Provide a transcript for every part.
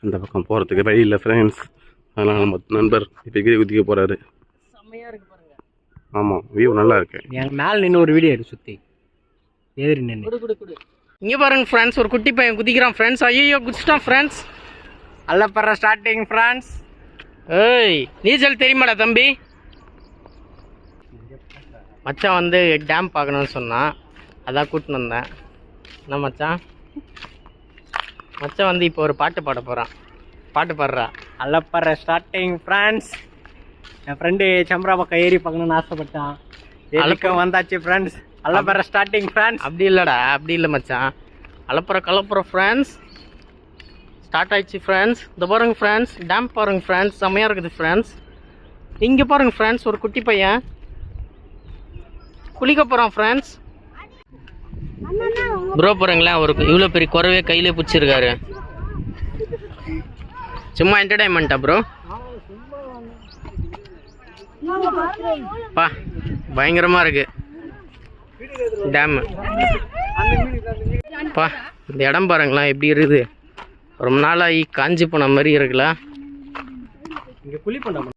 இந்த பக்கம் போகிறதுக்கு வழி இல்லை ஃப்ரெண்ட்ஸ். அதனால் நம்ம நண்பர் இப்போ கீழே குதிக்க போகிறாரு. செம்மையாக இருக்கு பாருங்க. ஆமாம், வியூ நல்லா இருக்கு. என் மேலே நின்று ஒரு வீடியோ எடு சுற்றி எதிரி நின்று கொடு. இங்கே பாருங்க ஃப்ரெண்ட்ஸ், ஒரு குட்டி பையன் குதிக்கிறான் ஃப்ரெண்ட்ஸ். ஐயோ குதிச்சிட்டான் ஃப்ரெண்ட்ஸ். அல்லப்படுற ஸ்டார்டிங் ஃப்ரெண்ட்ஸ். ஏய் நீச்சல் தெரியுமாடா தம்பி? மச்சான் வந்து டேம் பார்க்கணுன்னு சொன்னான், அதான் கூட்டின்னு வந்தேன். என்ன மச்சான்? மச்சான் வந்து இப்போ ஒரு பாட்டு பாட போகிறான். பாட்டு பாடுறா. அல்லப்படுற ஸ்டார்டிங் ஃப்ரெண்ட்ஸ். என் ஃப்ரெண்டு சம்பரா பக்கம் ஏறி பார்க்கணுன்னு ஆசைப்பட்டான். அலக்கம் வந்தாச்சு ஃப்ரெண்ட்ஸ். அல்லப்படுற ஸ்டார்டிங் ஃப்ரெண்ட்ஸ். அப்படி இல்லைடா, அப்படி இல்லை மச்சான். அலப்புற கலப்புற ஃப்ரெண்ட்ஸ் ஸ்டார்ட் ஆயிடுச்சு ஃப்ரெண்ட்ஸ். இந்த பாருங்க ஃப்ரெண்ட்ஸ், டேம் பாருங்க ஃப்ரெண்ட்ஸ், செம்மையாக இருக்குது ஃப்ரெண்ட்ஸ். இங்கே பாருங்க ஃப்ரெண்ட்ஸ், ஒரு குட்டி பையன் குளிக்க போகிறான் ஃப்ரெண்ட்ஸ். ப்ரோ பாருங்களேன், ஒரு இவ்வளோ பெரிய குறவே கையிலே பிடிச்சிருக்காரு. சும்மா என்டர்டைன்மெண்ட்டா ப்ரோ? பா பயங்கரமாக இருக்கு டேமு. பா இந்த இடம் பாருங்களேன் எப்படி இருக்குது. ரொம்ப நாளாகி காஞ்சி போன மாதிரி இருக்குல்ல. இங்கே குளி பண்ண.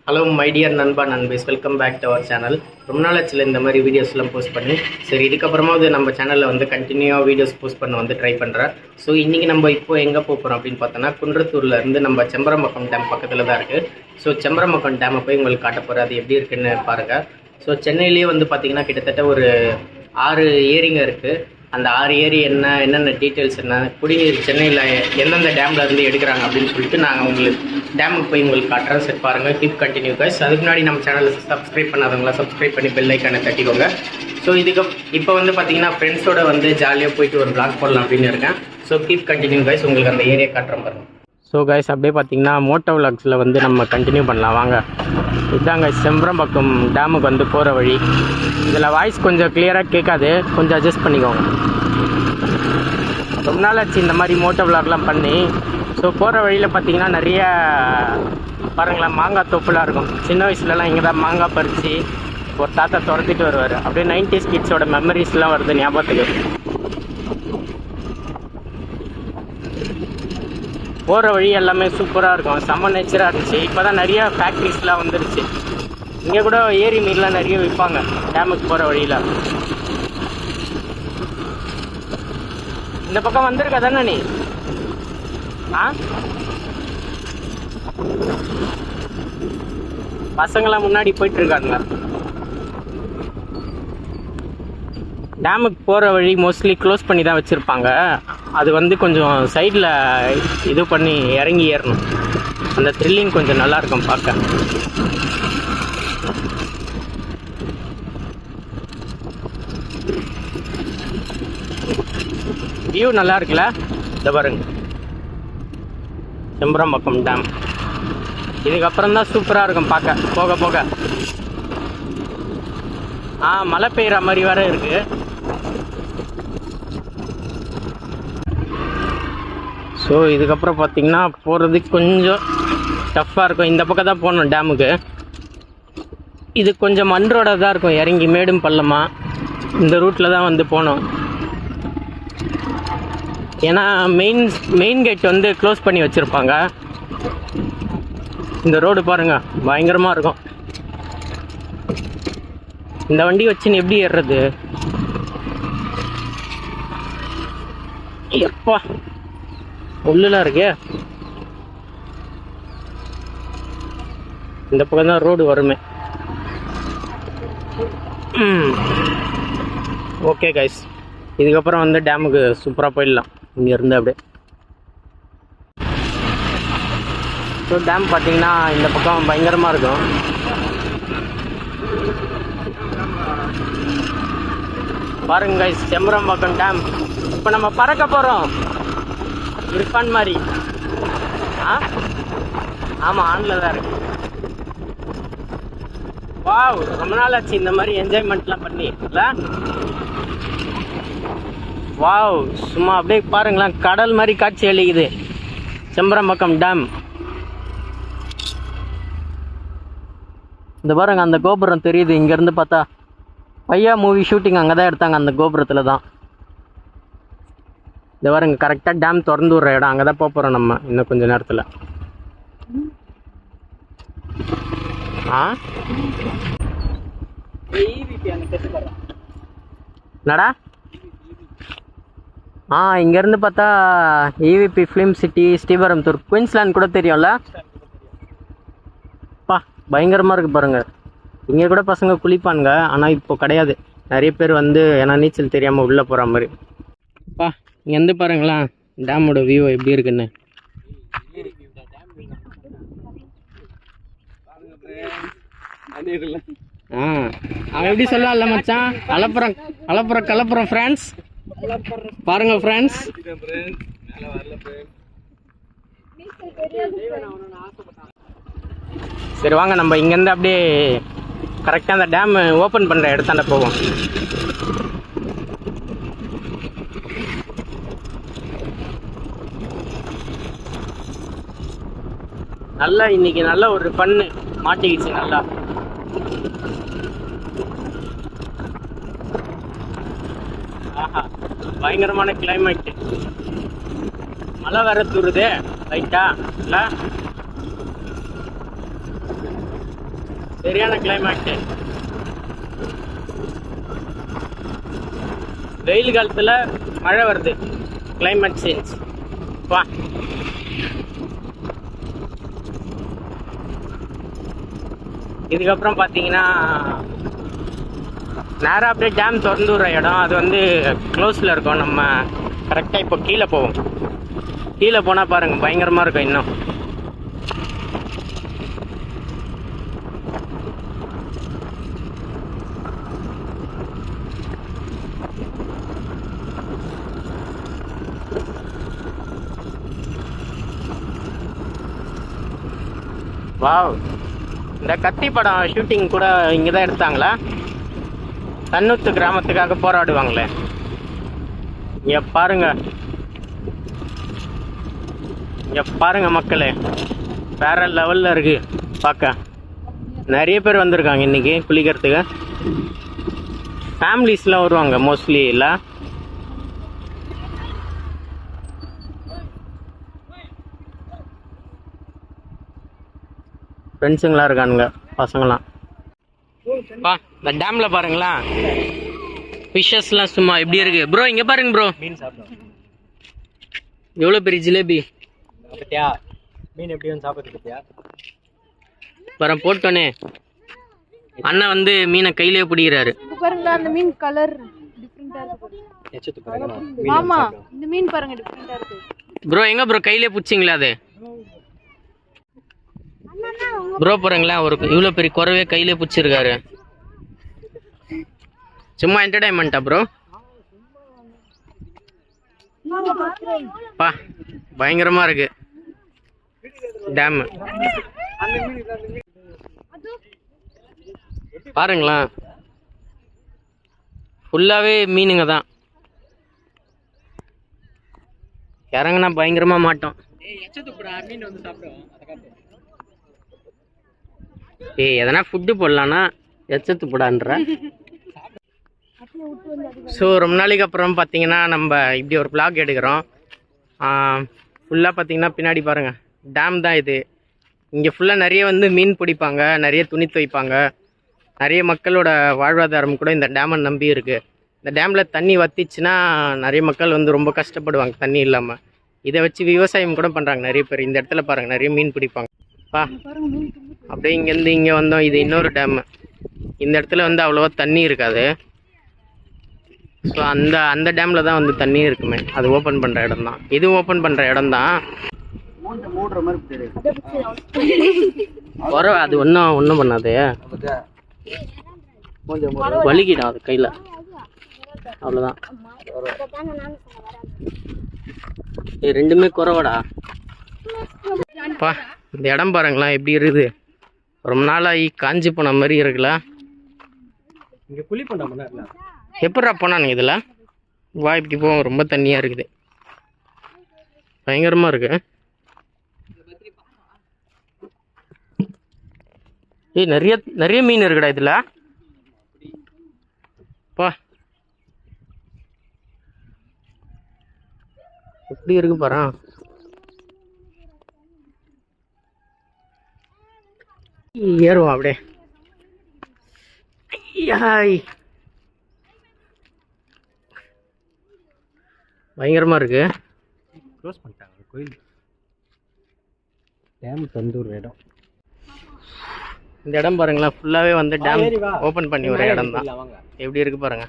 ஹலோ மை டியர் நண்பா நண்பேஸ், welcome back to our channel. ரொம்ப நாள் ஆச்சுல இந்த மாதிரி வீடியோஸ்லாம் போஸ்ட் பண்ணி. சரி இதுக்கப்புறமா நம்ம சேனலில் வந்து கண்டினியூவாக வீடியோஸ் போஸ்ட் பண்ண வந்து ட்ரை பண்ணுறேன். ஸோ இன்றைக்கி நம்ம இப்போ எங்கே போகிறோம் அப்படின்னு பார்த்தோன்னா, குன்றத்தூர்லேருந்து நம்ம செம்பரம்பக்கம் டேம் பக்கத்தில் தான் இருக்குது. ஸோ செம்பரம்பக்கம் டேமை போய் உங்களுக்கு காட்ட போகிறேன், அது எப்படி இருக்குன்னு பாருங்கள். ஸோ சென்னையிலேயே வந்து பார்த்திங்கன்னா கிட்டத்தட்ட ஒரு 6 ஏரிங்க இருக்குது. அந்த 6 ஏரி என்னென்ன டீட்டெயில்ஸ், என்ன குடிநீர் சென்னையில் எந்தெந்த டேமில் இருந்து எடுக்கிறாங்க அப்படின்னு சொல்லிட்டு நாங்கள் உங்களுக்கு டேமுக்கு போய் உங்களுக்கு காட்டுறேன். சரி பாருங்கள், கீப் கண்டினியூ கைஸ். அதுக்கு முன்னாடி நம்ம சேனலில் சப்ஸ்கிரைப் பண்ணாதவங்களா சப்ஸ்கிரைப் பண்ணி பெல் ஐக்கானை தட்டிக்கோங்க. ஸோ இப்போ வந்து பார்த்தீங்கன்னா ஃப்ரெண்ட்ஸோட வந்து ஜாலியாக போயிட்டு ஒரு vlog போடலாம் அப்படின்னு இருக்கேன். ஸோ கீப் கண்டினியூ கைஸ், உங்களுக்கு அந்த ஏரியா காட்டுறேன் பாருங்கள். ஸோ கைஸ் அப்படியே பார்த்தீங்கன்னா மோட்டோ விளாக்ஸில் வந்து நம்ம கண்டினியூ பண்ணலாம் வாங்க. இதாங்க செம்பரம்பக்கம் டேமுக்கு வந்து போகிற வழி. இதில் வாய்ஸ் கொஞ்சம் கிளியராக கேட்காது, கொஞ்சம் அட்ஜஸ்ட் பண்ணிக்கோங்க. ரொம்ப நாள் ஆச்சு இந்த மாதிரி மோட்டோ விளாக்லாம் பண்ணி. ஸோ போகிற வழியில் பார்த்தீங்கன்னா நிறைய பாருங்களேன் மாங்காய் தொப்புலாம் இருக்கும். சின்ன வயசுலலாம் இங்கே தான் மாங்காய் பறித்து ஒரு தாத்தா துரத்திட்டு வருவார். அப்படியே 90s கிட்ஸோட மெமரிஸ்லாம் வருது ஞாபகத்துக்கு. போகிற வழி எல்லாமே சூப்பராக இருக்கும், செம்ம நேச்சராக இருந்துச்சு. இப்போ தான் நிறைய ஃபேக்ட்ரிஸ்லாம் வந்துருச்சு. இங்கே கூட ஏரி மீன்லாம் நிறைய விற்பாங்க டேமுக்கு போகிற வழியில். இந்த பக்கம் வந்திருக்க தானே நீ? பசங்களாம் முன்னாடி போயிட்டு இருக்காங்க. டேமுக்கு போகிற வழி மோஸ்ட்லி க்ளோஸ் பண்ணி தான் வச்சுருப்பாங்க. அது வந்து கொஞ்சம் சைடில் இது பண்ணி இறங்கி ஏறணும். அந்த த்ரில்லிங் கொஞ்சம் நல்லாயிருக்கும் பார்க்க. வியூ நல்லா இருக்குல்ல? இந்த பாருங்க செம்பரம்பக்கம் டேம். இதுக்கப்புறம் தான் சூப்பராக இருக்கும் பார்க்க போக போக. மழை பெய்கிற மாதிரி வேற இருக்குது. ஸோ இதுக்கப்புறம் பார்த்தீங்கன்னா போகிறதுக்கு கொஞ்சம் டஃப்பாக இருக்கும். இந்த பக்கம் தான் போகணும் டேமுக்கு. இது கொஞ்சம் மண் ரோடாக தான் இருக்கும், இறங்கி மேடும் பள்ளமாக இந்த ரூட்டில் தான் வந்து போகணும். ஏன்னா மெயின் கேட் வந்து க்ளோஸ் பண்ணி வச்சுருப்பாங்க. இந்த ரோடு பாருங்கள் பயங்கரமாக இருக்கும். இந்த வண்டி வச்சுன்னு எப்படி ஏறுறது? எப்பா உள்ளலாம் இருக்கே. இந்த பக்கம் தான் ரோடு வருமே. ஓகே கைஸ், இதுக்கப்புறம் வந்து டேமுக்கு சூப்பராக போயிடலாம் இங்கேருந்து அப்படியே. ஸோ டேம் பார்த்தீங்கன்னா இந்த பக்கம் பயங்கரமாக இருக்கும். பாருங்க கைஸ், செம்பரம்பக்கம் டேம். இப்போ நம்ம பறக்க போகிறோம் இருப்பான் மாதிரி. ஆமாம் ஆனில் தான் இருக்கு. வாவ், ரொம்ப நாள் ஆச்சு இந்த மாதிரி என்ஜாய்மெண்ட்லாம் பண்ணி இல்லை? வாவ், சும்மா அப்படியே பாருங்களேன், கடல் மாதிரி காட்சி அளிக்குது செம்பரம்பக்கம் டேம். இந்த பாருங்க அந்த கோபுரம் தெரியுது இங்கேருந்து பார்த்தா. பையா மூவி ஷூட்டிங் அங்கே தான் எடுத்தாங்க, அந்த கோபுரத்தில் தான். இந்த பாருங்க கரெக்டாக டேம் திறந்து விட்ற இடம், அங்கே தான் போக போகிறோம் நம்ம இன்னும் கொஞ்சம் நேரத்தில். என்னடா இங்கேருந்து பார்த்தா EVP film city, Sriperumbudur, Queensland கூட தெரியும்ல. பா பயங்கரமாக இருக்குது பாருங்கள். இங்கே கூட பசங்க குளிப்பானுங்க, ஆனால் இப்போ கிடையாது. நிறைய பேர் வந்து ஏன்னா நீச்சல் தெரியாமல் உள்ளே போகிற மாதிரி. பா இங்கேருந்து பாருங்களேன் டேமோட வியூ எப்படி இருக்குன்னு. அவன் எப்படி சொல்லல மச்சான், கலப்புறம் ஃப்ரெண்ட்ஸ் பாருங்க ஃப்ரெண்ட்ஸ். சரி வாங்க நம்ம இங்கேருந்து அப்படியே கரெக்டாக அந்த டேம் ஓப்பன் பண்ணுற இடத்தாண்ட போவோம். நல்லா இன்னைக்கு நல்ல ஒரு ஃபன்னு மாட்டிக்கிச்சு நல்லா. ஆஹா பயங்கரமான கிளைமேட். மழை வேற தூருது லைட்டா இல்லை, சரியான கிளைமேட். வெயில் காலத்துல மழை வருது, கிளைமேட் சேஞ்ச். வா இதுக்கப்புறம் பார்த்தீங்கன்னா நேராக அப்படியே டேம் திறந்து விடுற இடம், அது வந்து க்ளோஸில் இருக்கும். நம்ம கரெக்டாக இப்போ கீழே போவோம். கீழே போனால் பாருங்கள் பயங்கரமாக இருக்கும் இன்னும். வாவ், இந்த கத்தி படம் ஷூட்டிங் கூட இங்கே தான் எடுத்தாங்களா? தன்னூத்து கிராமத்துக்காக போராடுவாங்களே. இங்கே பாருங்க மக்களே, வேற லெவலில் இருக்கு பார்க்க. நிறைய பேர் வந்திருக்காங்க இன்னைக்கு குளிக்கிறதுக்கு. ஃபேமிலிஸ்லாம் வருவாங்க மோஸ்ட்லி. இல்லை ஃப்ரெண்ட்ஸுங்களாம் இருக்கானுங்க பசங்களாம். பா இந்த டேமில் பாருங்களா ஃபிஷ்ஷஸ்லாம் சும்மா எப்படி இருக்கு ப்ரோ. இங்கே பாருங்க ப்ரோ, மீன் சாப்பிடும். எவ்வளோ பெரிய ஜிலேபி பார்த்தியா? மீன் எப்படி வந்து சாப்பிட்றது பார்த்தியா? வர போட்டோன்னே அண்ணன் வந்து மீனை கையிலே பிடிக்கிறாரு. பாருங்களா அந்த மீன் கலர் டிஃபரெண்டா இருக்கு. ஆமா இந்த மீன் பாருங்க டிஃபரெண்டா இருக்கு. ப்ரோ எங்க ப்ரோ கையிலே பிடிச்சிங்களா அது? ப்ரோ பாருங்களேன் ஒரு இவ்வளோ பெரிய குறவே கையிலே பிடிச்சிருக்காரு. சும்மா என்டர்டைன்மெண்ட்டா ப்ரோ? பா பயங்கரமா இருக்கு டேம். பாருங்களேன் ஃபுல்லாவே மீனுங்க தான். இறங்குனா பயங்கரமா மாட்டோம். எதனா ஃபுட்டு போடலான்னா எச்சத்து போடான்ற. ஸோ ரொம்ப நாளைக்கு அப்புறம் பார்த்தீங்கன்னா நம்ம இப்படி ஒரு vlog எடுக்கிறோம். ஃபுல்லாக பார்த்தீங்கன்னா பின்னாடி பாருங்கள் டேம் தான் இது. இங்கே ஃபுல்லாக நிறைய வந்து மீன் பிடிப்பாங்க, நிறைய துணி துவைப்பாங்க. நிறைய மக்களோட வாழ்வாதாரம் கூட இந்த டேமை நம்பி இருக்குது. இந்த டேமில் தண்ணி வற்றிச்சுன்னா நிறைய மக்கள் வந்து ரொம்ப கஷ்டப்படுவாங்க தண்ணி இல்லாமல். இதை வச்சு விவசாயம் கூட பண்ணுறாங்க நிறைய பேர். இந்த இடத்துல பாருங்கள் நிறைய மீன் பிடிப்பாங்க. அப்படியே இங்கேருந்து இங்கே வந்தோம். இது இன்னொரு டேமு. இந்த இடத்துல வந்து அவ்வளோவா தண்ணி இருக்காது. ஸோ அந்த டேமில் தான் வந்து தண்ணி இருக்குமே. அது ஓப்பன் பண்ணுற இடம் தான். இது ஓப்பன் பண்ணுற இடம் தான். வர அது ஒன்றும் பண்ணாது, வலிக்கிடும் அது கையில், அவ்வளோதான். ரெண்டுமே குறவடா. பா இந்த இடம் பாருங்களேன் எப்படி இருக்குது. ரொம்ப நாளாகி காஞ்சி போன மாதிரி இருக்குல்ல. இங்கே குழி பண்ண எப்படா போனானுங்க இதில்? வா இப்படி போவோம். ரொம்ப தண்ணியாக இருக்குது, பயங்கரமாக இருக்கு. நிறைய மீன் இருக்குடா இதில். பா எப்படி இருக்கு பாரு. ஏறுவோம் அப்படியே. ஐயாய், பயங்கரமா இருக்கு. க்ளோஸ் பண்ணிட்டாங்க கோயில். டேம் தந்தூர் இடம். இந்த இடம் பாருங்களேன், ஃபுல்லாகவே வந்து டேம் ஓப்பன் பண்ணி ஒரு இடம் தான். எப்படி இருக்கு பாருங்க.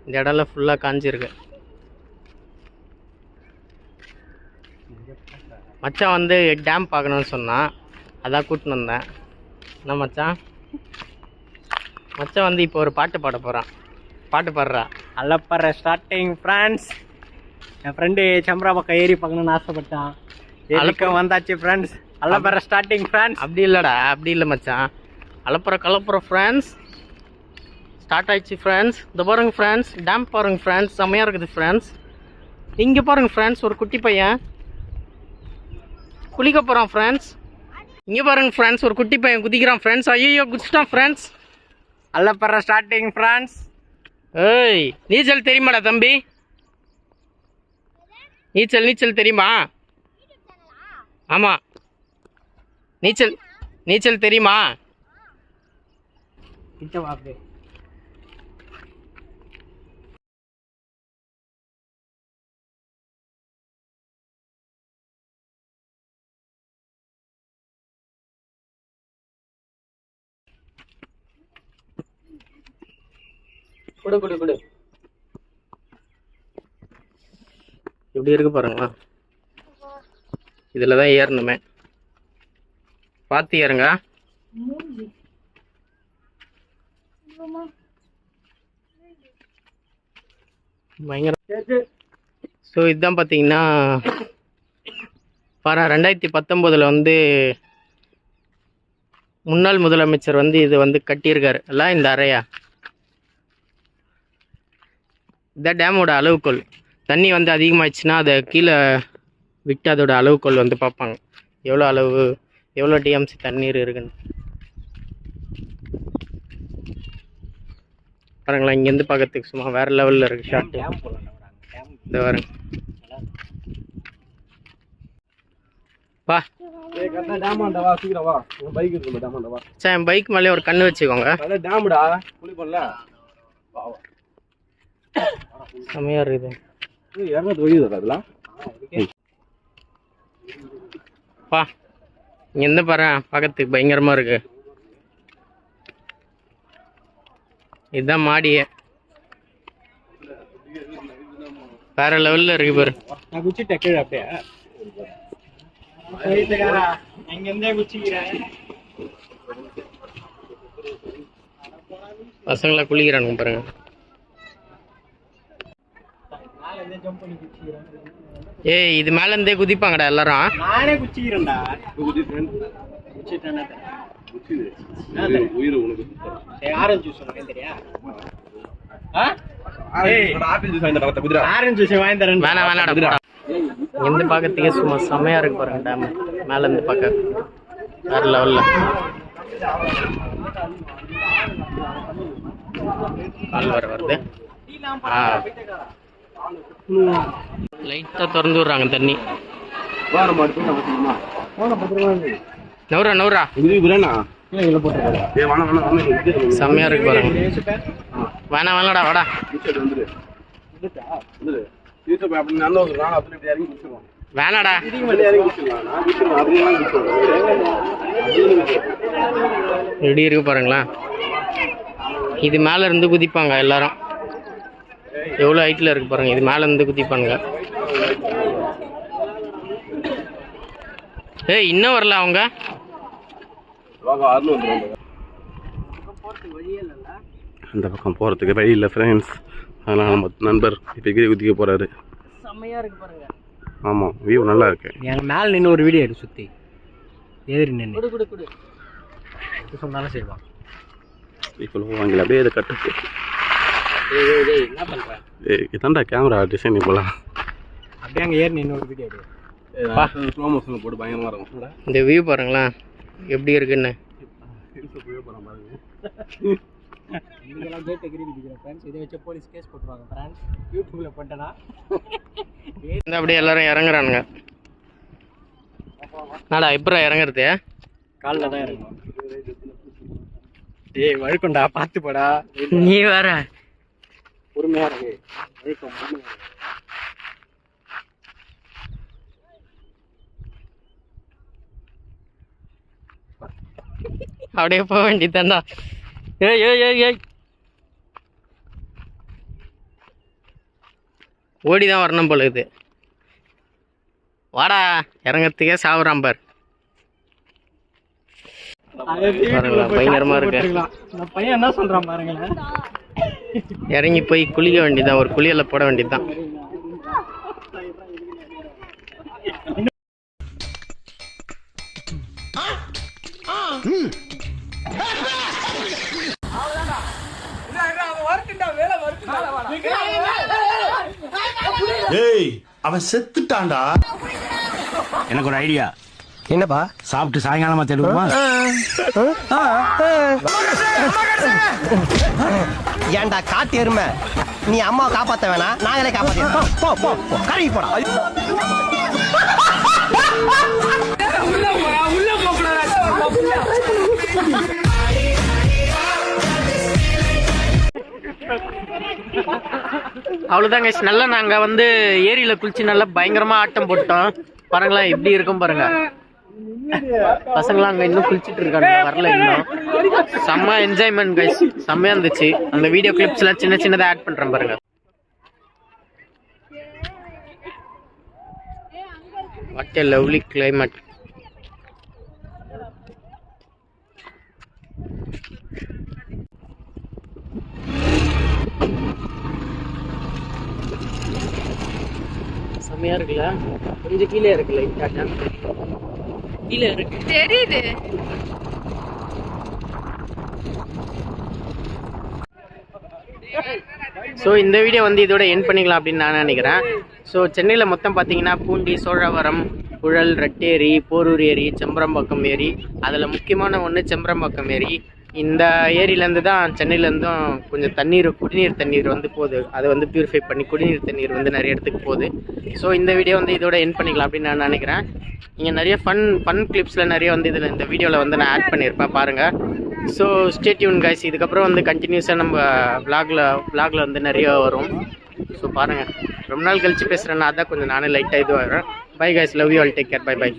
இந்த இடம்லாம் ஃபுல்லாக காஞ்சிருக்கு. மச்சான் வந்து டேம் பார்க்கணுன்னு சொன்னான், அதான் கூட்டின்னு வந்தேன். என்ன மச்சான்? மச்சான் வந்து இப்போ ஒரு பாட்டு பாட போகிறான். பாட்டு பாடுறா. அல்லப்பற ஸ்டார்டிங் ஃப்ரெண்ட்ஸ். என் ஃப்ரெண்டு சம்பரா பக்கம் ஏறி பார்க்கணுன்னு ஆசைப்பட்டான். ஏறிக்க வந்தாச்சு ஃப்ரெண்ட்ஸ். அல்லப்பற ஸ்டார்டிங் ஃப்ரெண்ட்ஸ். அப்படி இல்லைடா, அப்படி இல்லை மச்சான். அலப்புற கலப்புற ஃப்ரெண்ட்ஸ் ஸ்டார்ட் ஆயிடுச்சு ஃப்ரெண்ட்ஸ். இந்த பாருங்க ஃப்ரெண்ட்ஸ், டேம் பாருங்க ஃப்ரெண்ட்ஸ், செம்மையாக இருக்குது ஃப்ரெண்ட்ஸ். இங்கே பாருங்க ஃப்ரெண்ட்ஸ், ஒரு குட்டி பையன் குளிக்க போகிறான் ஃப்ரெண்ட்ஸ். இங்கே பாருங்க ஃப்ரெண்ட்ஸ், ஒரு குட்டி பையன் குதிக்கிறான் ஃப்ரெண்ட்ஸ். ஐயோ குதிச்சிட்டான் ஃப்ரெண்ட்ஸ். அல்லப்பற ஸ்டார்டிங் ஃப்ரெண்ட்ஸ். ஏய், நீச்சல் தெரியுமாடா தம்பி? நீச்சல் தெரியுமா? ஆமாம், நீச்சல் தெரியுமா? கிட்ட வா அப்படியே. குடு. இப்படி இருக்கு பாருங்களா. இதில் தான் ஏறணுமே, பார்த்து ஏறுங்க. பயங்கர. ஸோ இதுதான் பார்த்தீங்கன்னா பாரு, 2019 வந்து முன்னாள் முதலமைச்சர் வந்து இது வந்து கட்டியிருக்காரு எல்லாம் இந்த அறையா. இதான் டேமோட அளவுகோல். தண்ணி வந்து அதிகமாகிடுச்சுன்னா அதை கீழே விட்டு அதோட அளவுகோல் வந்து பார்ப்பாங்க, எவ்வளோ டிஎம்சி தண்ணீர் இருக்குன்னு. பாருங்களா, இங்கேருந்து பார்க்கறதுக்கு சும்மா வேறு லெவலில் இருக்குது ஷார்ட். இந்த பாருங்க பா. சார், என் பைக் மேலே ஒரு கண்ணு வச்சுக்கோங்க. செம்மையாக இருக்குது. பா, இங்கேருந்து பாரு, பார்க்கறதுக்கு பயங்கரமாக இருக்கு. இதுதான் மாடியே, வேற லெவலில் இருக்கு பாரு. நான் குச்சிட்டேன் கீழே அப்படியே. எங்கேருந்தே குச்சிக்கிறேன். பசங்களா குளிக்கிறானுங்க பாருங்க. ஏய், இது மேல இருந்தே குதிப்பாங்கடா எல்லாரும். நானே குச்சிக்கிறேன்டா. ஆரஞ்சு ஜூஸ் தெரியா? ஆரஞ்சு ஜூஸ் வாங்கி தரேன். வேணாடா. இருந்து பார்க்கறதுக்கே சும்மா செம்மையா இருக்கு பாருங்க டேம். மேல இருந்து பார்க்க வேற லெவல்ல. கால் வருது. லைட்டா திறந்து விடுறாங்க தண்ணி. நவுரா செம்மையா இருக்கு பாருங்க. வேணாடா வாடா. வேணாடா. ரெடி இருக்கு பாருங்களா. இது மேல இருந்து குதிப்பாங்க எல்லாரும். எவ்வளோ ஹைட்டில் இருக்கு பாருங்க. இது மேலே இருந்து குதிப்பானுங்க. ஏய், இன்னும் வரல அவங்க. அந்த பக்கம் போகிறதுக்கு வழி இல்லை ஃப்ரெண்ட்ஸ். அதனால் நம்ம நண்பர் இப்போ கீழே குதிக்க போகிறாரு. செம்மையாக இருக்கு பாருங்க. ஆமாம், வியூ நல்லா இருக்கு. எங்கள் மேலே நின்று ஒரு வீடியோ எடுத்து சுற்றி எதிரி நின்று குடு சொன்னாலும் செய்வான். இப்போ வாங்கல அப்படியே இதை கட்டு. என்ன பண்ணுறேன்? இதான்டா கேமரா டிசைன் இப்போலாம். அப்படியே அங்கே ஏறி நின்று ஒரு வீடியோ எடு. ஸ்லோ மோஷனில் போட்டு பயங்கரமாக இருக்கும். இந்த வியூ பாருங்களேன் எப்படி இருக்குன்னு. இங்கெல்லாம் கேட் எகிரி குதிக்கிறேன் ஃப்ரெண்ட்ஸ். இதை வச்சு போலீஸ் கேஸ் போட்டுருவாங்க ஃப்ரெண்ட்ஸ். யூடியூப்ல போட்டேன்னா இந்த அப்படியே எல்லாரும் இறங்குறானுங்க. நாடா எப்படா இறங்குறது? காலில் தான் இறங்கணும். ஏய் வழுக்கண்டா, பார்த்து போடா. நீ வேற பொறுமையா இருக்கு. வழுக்கம் அப்படியே போக வேண்டியதாண்டா. ஏய் ஏய் ஏய் ஏய் ஓடிதான் வரணும் போல இது. வாடா, இறங்கறதுக்கே சாவுறான் பார். பயங்கரமா இருக்கு. இந்த பையன் என்ன சொல்றான் பாருங்களேன். இறங்கி போய் குளிக்க வேண்டியதான், ஒரு குளியல போட வேண்டியதுதான். ஏய் அவன் செத்துட்டான்டா. எனக்கு ஒரு ஐடியா. என்னப்பா? சாப்பிட்டு சாயங்காலமா தேடுவோமா? ஏன்டா காட்டு எருமை, நீ அம்மாவை காப்பாத்த வேணாம், நாங்களே காப்பாத்தி போ போ போ கழுவி போடா. அவ்வளோதான் கைஸ். நல்லா நாங்கள் வந்து ஏரியில குளிச்சு நல்லா பயங்கரமா ஆட்டம் போட்டோம். பாருங்களேன் எப்படி இருக்கும் பாருங்க. பசங்களாம் அங்கே இன்னும் குளிச்சுட்டு இருக்காங்க, வரல இன்னும். செம்ம என்ஜாய்மெண்ட் கைஸ், செம்மையா இருந்துச்சு. அந்த வீடியோ கிளிப்ஸ் எல்லாம் சின்ன சின்னதாக ஆட் பண்றேன் பாருங்க. What a lovely climate. செம்மையா இருக்குல்ல? கொஞ்சம் கீழே இருக்குல்ல, கீழே இருக்கு தெரியுது. ஸோ இந்த வீடியோ வந்து இதோட எண்ட் பண்ணிக்கலாம் அப்படின்னு நான் நினைக்கிறேன். ஸோ சென்னையில் மொத்தம் பார்த்தீங்கன்னா பூண்டி, சோழவரம், புழல், ரெட்டேரி, போரூர் ஏரி, செம்பரம்பாக்கம் ஏரி, அதில் முக்கியமான ஒன்று செம்பரம்பாக்கம் ஏரி. இந்த ஏரியிலேருந்து தான் சென்னையிலேருந்தும் கொஞ்சம் தண்ணீர், குடிநீர் தண்ணீர் வந்து போகுது. அதை வந்து பியூரிஃபை பண்ணி குடிநீர் தண்ணீர் வந்து நிறைய இடத்துக்கு போகுது. ஸோ இந்த வீடியோ வந்து இதோட எண்ட் பண்ணிக்கலாம் அப்படின்னு நான் நினைக்கிறேன். இங்கே நிறைய ஃபன் கிளிப்ஸில் நிறைய வந்து இதில் இந்த வீடியோவில் வந்து நான் ஆட் பண்ணியிருப்பேன் பாருங்கள். So stay tune guys. இதுக்கப்புறம் வந்து கண்டினியூஸாக நம்ம vlogல வந்து நிறைய வரும். ஸோ பாருங்கள், ரொம்ப நாள் கழிச்சு பேசுகிறேன்னா அதான் கொஞ்சம் நானே லைட்டாக இதுவாகிறேன். Bye guys, love you all, take care, bye by.